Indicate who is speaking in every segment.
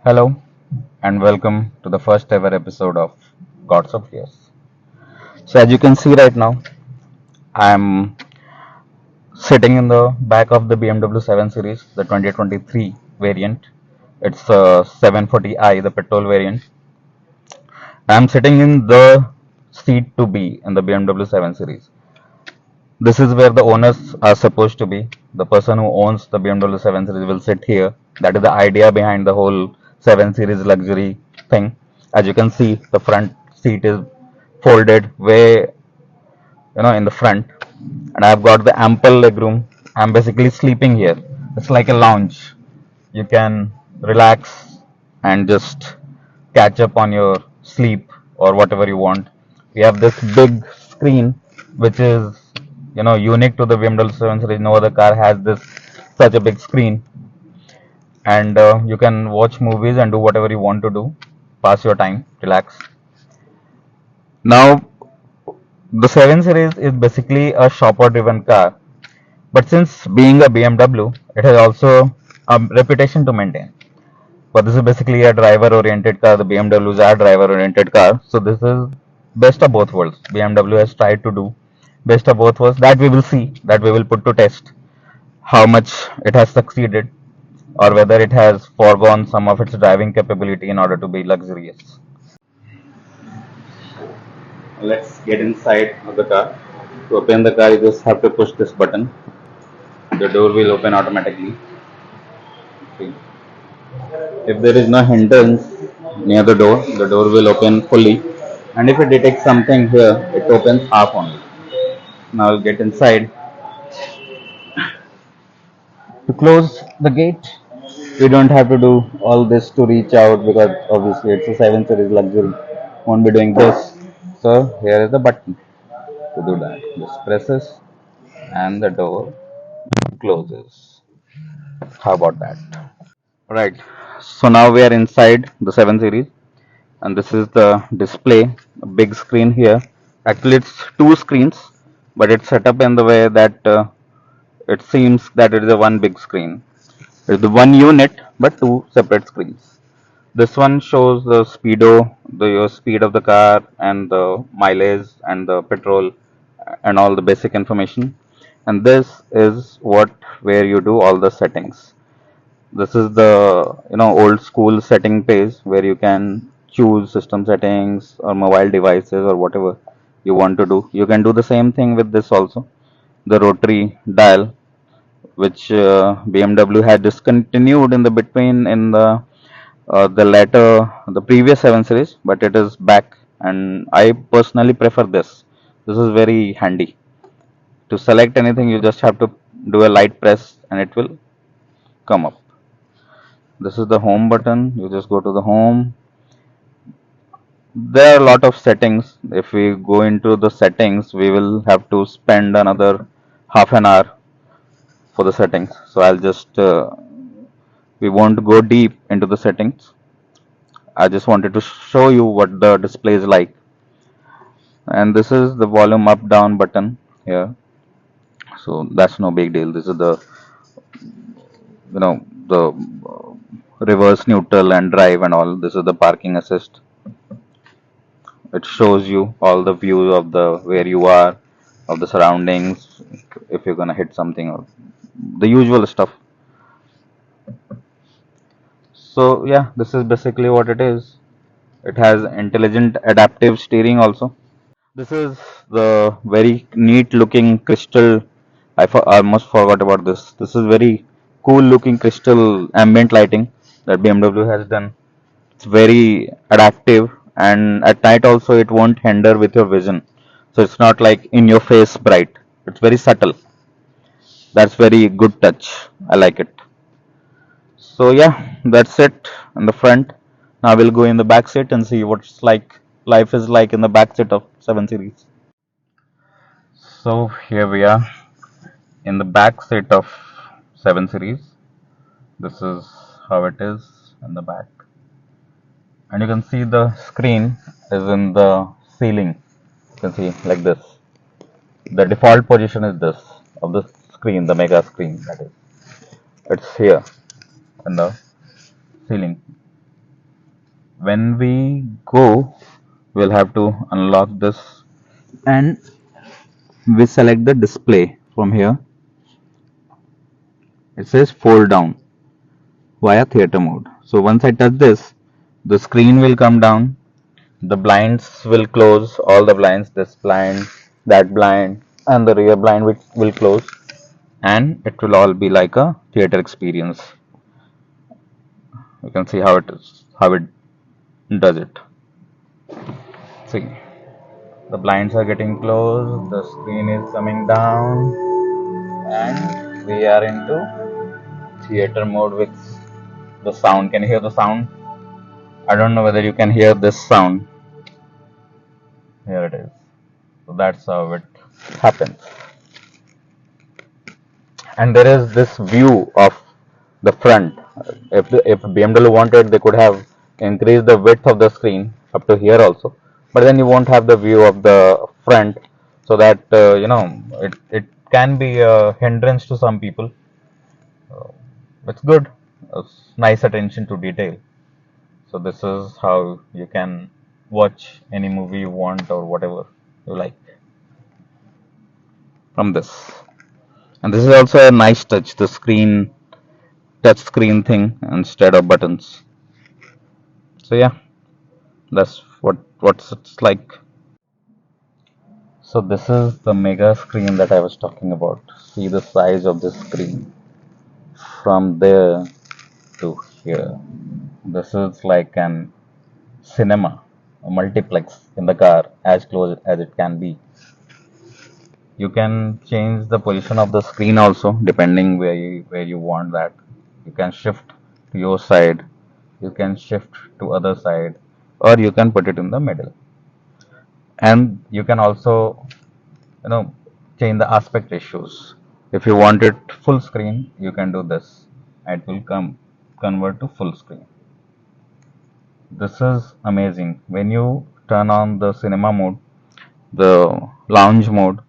Speaker 1: Hello and welcome to the first ever episode of Gods of Years. So as you can see right now, I'm sitting in the back of the BMW 7 Series, the 2023 variant. It's a 740i, the petrol variant. I'm sitting in the seat to be in the BMW 7 Series. This is where the owners are supposed to be. The person who owns the BMW 7 Series will sit here. That is the idea behind the whole 7 Series luxury thing. As you can see, the front seat is folded way, in the front, and I've got the ample legroom. I'm basically sleeping here. It's like a lounge. You can relax and just catch up on your sleep or whatever you want. We have this big screen which is unique to the BMW 7 series. No other car has this such a big screen, and you can watch movies and do whatever you want to do, pass your time, relax. Now, the 7 Series is basically a shopper driven car, but since being a BMW, it has also a reputation to maintain. But this is basically a driver oriented car. The BMWs are driver oriented car. So this is best of both worlds. BMW has tried to do best of both worlds. That we will see, that we will put to test how much it has succeeded or whether it has foregone some of its driving capability in order to be luxurious. Let's get inside of the car. To open the car, you just have to push this button. The door will open automatically. See. If there is no hindrance near the door will open fully. And if it detects something here, it opens half only. Now I'll get inside. To close the gate, we don't have to do all this to reach out because obviously it's a 7 series luxury. Won't be doing this. So here is the button to do that. Just press this and the door closes. How about that? Right. So now we are inside the 7 series, and this is the display, a big screen here. Actually, it's two screens, but it's set up in the way that it seems that it is a one big screen. It's the one unit, but two separate screens. This one shows the speedo, the speed of the car, and the mileage, and the petrol, and all the basic information. And this is what where you do all the settings. This is the old school setting page where you can choose system settings or mobile devices or whatever you want to do. You can do the same thing with this also. The rotary dial, which BMW had discontinued in the between in the latter the previous 7 series, but it is back, and I personally prefer this. This is very handy. To select anything, you just have to do a light press and it will come up. This is the home button. You just go to the home. There are a lot of settings. If we go into the settings, we will have to spend another half an hour for the settings. So I'll just we won't go deep into the settings. I just wanted to show you what the display is like. And this is the volume up down button here. So that's no big deal. This is the reverse neutral and drive and all. This is the parking assist. It shows you all the views of the where you are, of the surroundings, if you're gonna hit something or the usual stuff. So yeah, this is basically what it is. It has intelligent adaptive steering also. This is the very neat looking crystal. Almost forgot about this. This is very cool looking crystal ambient lighting that BMW has done. It's very adaptive, and at night also it won't hinder with your vision. So it's not like in your face bright. It's very subtle. That's very good touch. I like it. So yeah, that's it in the front. Now we'll go in the back seat and see what's like life is like in the back seat of 7 series. So here we are in the back seat of 7 series. This is how it is in the back. And you can see the screen is in the ceiling. You can see like this. The default position is this of the screen, the mega screen, that is. It's here in the ceiling. when we go, we'll have to unlock this and we select the display from here. It says fold down via theater mode. So once I touch this, the screen will come down, the blinds will close, all the blinds, this blind, that blind, and the rear blind which will close, and it will all be like a theater experience. You can see how it is, how it does it. See, the blinds are getting closed, the screen is coming down, and we are into theater mode with the sound. Can you hear the sound? I don't know whether you can hear this sound. Here it is. So that's how it happens. And there is this view of the front. If BMW wanted, they could have increased the width of the screen up to here also. But then you won't have the view of the front, so that it can be a hindrance to some people. It's good. It's nice attention to detail. So this is how you can watch any movie you want or whatever you like from this. And this is also a nice touch, the screen touch screen thing instead of buttons. So yeah, that's what's it's like. So this is the mega screen that I was talking about. See the size of this screen from there to here. This is like an cinema, a multiplex in the car, as close as it can be. You can change the position of the screen also depending where you want that. You can shift to your side, you can shift to other side, or you can put it in the middle. And you can also you know change the aspect ratios. If you want it full screen, you can do this. It will convert to full screen. This is amazing. When you turn on the cinema mode, the lounge mode,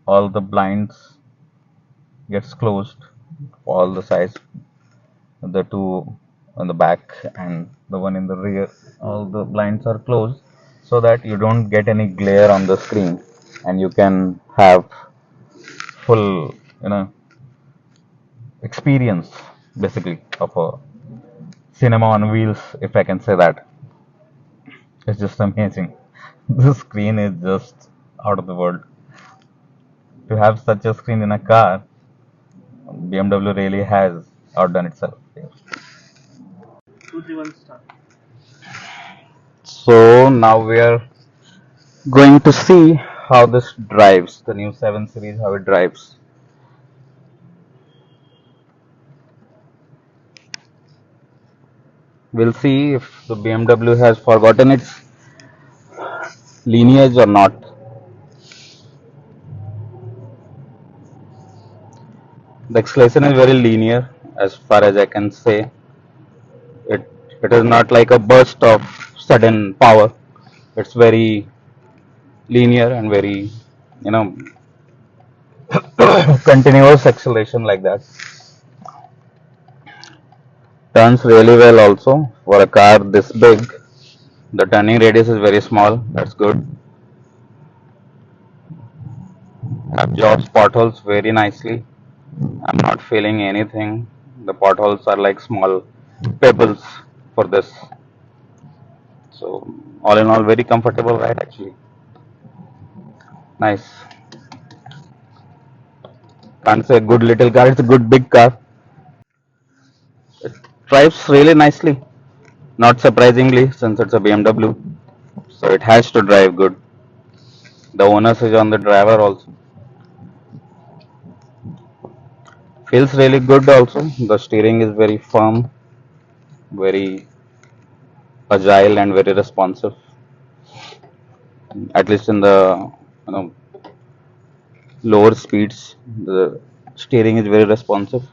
Speaker 1: all the blinds gets closed, all the sides, the two on the back and the one in the rear, all the blinds are closed so that you don't get any glare on the screen, and you can have full experience basically of a cinema on wheels, if I can say that. It's just amazing. The screen is just out of the world. To have such a screen in a car, BMW really has outdone itself here. 231 star. So now we are going to see how this drives, the new 7 Series, how it drives. We'll see if the BMW has forgotten its lineage or not. The acceleration is very linear as far as I can say. It it is not like a burst of sudden power. It's very linear and very you know continuous acceleration like that. Turns really well also for a car this big. The turning radius is very small. That's good. Absorbs potholes very nicely. I'm not feeling anything. The potholes are like small pebbles for this. So all in all, very comfortable ride actually. Nice. Can't say good little car. It's a good big car. It drives really nicely. Not surprisingly, since it's a BMW, so it has to drive good. The onus is on the driver also. Feels really good also. The steering is very firm, very agile, and very responsive. At least in the you know lower speeds, the steering is very responsive.